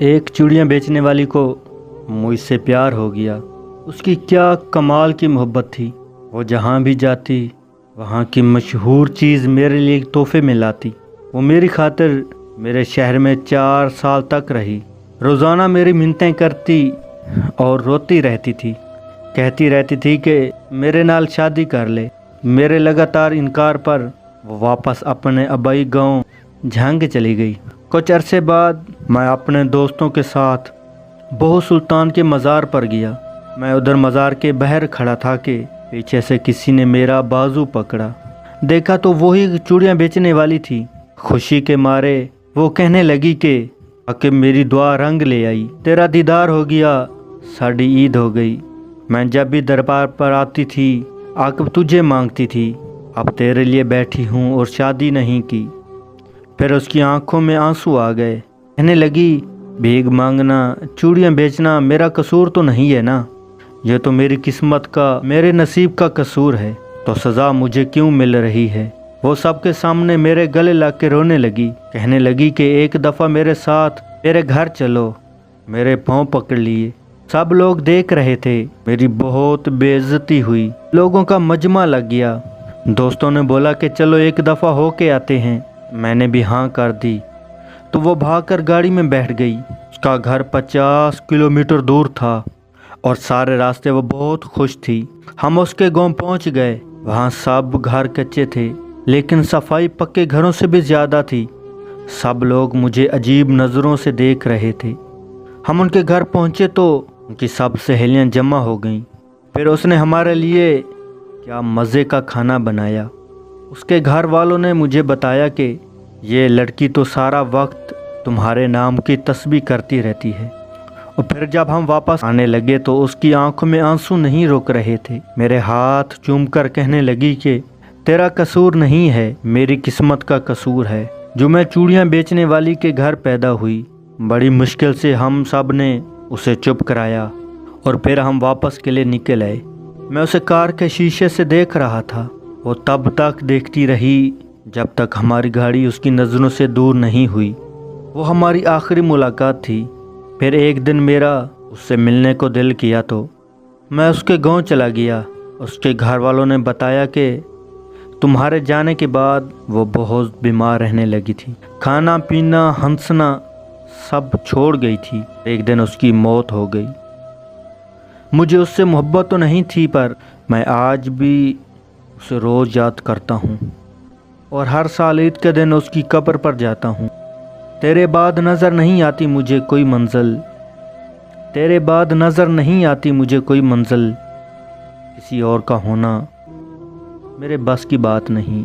ایک چوڑیاں بیچنے والی کو مجھ سے پیار ہو گیا۔ اس کی کیا کمال کی محبت تھی۔ وہ جہاں بھی جاتی وہاں کی مشہور چیز میرے لیے تحفے میں لاتی۔ وہ میری خاطر میرے شہر میں 4 سال تک رہی۔ روزانہ میری منتیں کرتی اور روتی رہتی تھی، کہتی رہتی تھی کہ میرے نال شادی کر لے۔ میرے لگاتار انکار پر وہ واپس اپنے آبائی گاؤں جھنگ چلی گئی۔ کچھ عرصے بعد میں اپنے دوستوں کے ساتھ بہو سلطان کے مزار پر گیا۔ میں ادھر مزار کے باہر کھڑا تھا کہ پیچھے سے کسی نے میرا بازو پکڑا۔ دیکھا تو وہی چوڑیاں بیچنے والی تھی۔ خوشی کے مارے وہ کہنے لگی کہ میری دعا رنگ لے آئی، تیرا دیدار ہو گیا، ساڑی عید ہو گئی۔ میں جب بھی دربار پر آتی تھی عقب تجھے مانگتی تھی، اب تیرے لیے بیٹھی ہوں اور شادی نہیں کی۔ پھر اس کی آنکھوں میں آنسو آ گئے، کہنے لگی بھیک مانگنا، چوڑیاں بیچنا میرا قصور تو نہیں ہے نا، یہ تو میری قسمت کا، میرے نصیب کا قصور ہے، تو سزا مجھے کیوں مل رہی ہے؟ وہ سب کے سامنے میرے گلے لگ کے رونے لگی، کہنے لگی کہ ایک دفعہ میرے ساتھ میرے گھر چلو۔ میرے پاؤں پکڑ لیے، سب لوگ دیکھ رہے تھے، میری بہت بے عزتی ہوئی، لوگوں کا مجمع لگ گیا۔ دوستوں نے بولا کہ چلو ایک دفعہ ہو کے آتے ہیں، میں نے بھی ہاں کر دی، تو وہ بھاگ کر گاڑی میں بیٹھ گئی۔ اس کا گھر 50 کلومیٹر دور تھا اور سارے راستے وہ بہت خوش تھی۔ ہم اس کے گاؤں پہنچ گئے، وہاں سب گھر کچے تھے، لیکن صفائی پکے گھروں سے بھی زیادہ تھی۔ سب لوگ مجھے عجیب نظروں سے دیکھ رہے تھے۔ ہم ان کے گھر پہنچے تو ان کی سب سہیلیاں جمع ہو گئیں۔ پھر اس نے ہمارے لیے کیا مزے کا کھانا بنایا۔ اس کے گھر والوں نے مجھے بتایا کہ یہ لڑکی تو سارا وقت تمہارے نام کی تسبیح کرتی رہتی ہے۔ اور پھر جب ہم واپس آنے لگے تو اس کی آنکھوں میں آنسو نہیں روک رہے تھے۔ میرے ہاتھ چوم کر کہنے لگی کہ تیرا قصور نہیں ہے، میری قسمت کا قصور ہے جو میں چوڑیاں بیچنے والی کے گھر پیدا ہوئی۔ بڑی مشکل سے ہم سب نے اسے چپ کرایا اور پھر ہم واپس کے لیے نکل آئے۔ میں اسے کار کے شیشے سے دیکھ رہا تھا۔ وہ تب تک دیکھتی رہی جب تک ہماری گاڑی اس کی نظروں سے دور نہیں ہوئی۔ وہ ہماری آخری ملاقات تھی۔ پھر ایک دن میرا اس سے ملنے کو دل کیا تو میں اس کے گاؤں چلا گیا۔ اس کے گھر والوں نے بتایا کہ تمہارے جانے کے بعد وہ بہت بیمار رہنے لگی تھی، کھانا پینا ہنسنا سب چھوڑ گئی تھی۔ ایک دن اس کی موت ہو گئی۔ مجھے اس سے محبت تو نہیں تھی، پر میں آج بھی اسے روز یاد کرتا ہوں اور ہر سال عید کے دن اس کی قبر پر جاتا ہوں۔ تیرے بعد نظر نہیں آتی مجھے کوئی منزل، تیرے بعد نظر نہیں آتی مجھے کوئی منزل، کسی اور کا ہونا میرے بس کی بات نہیں۔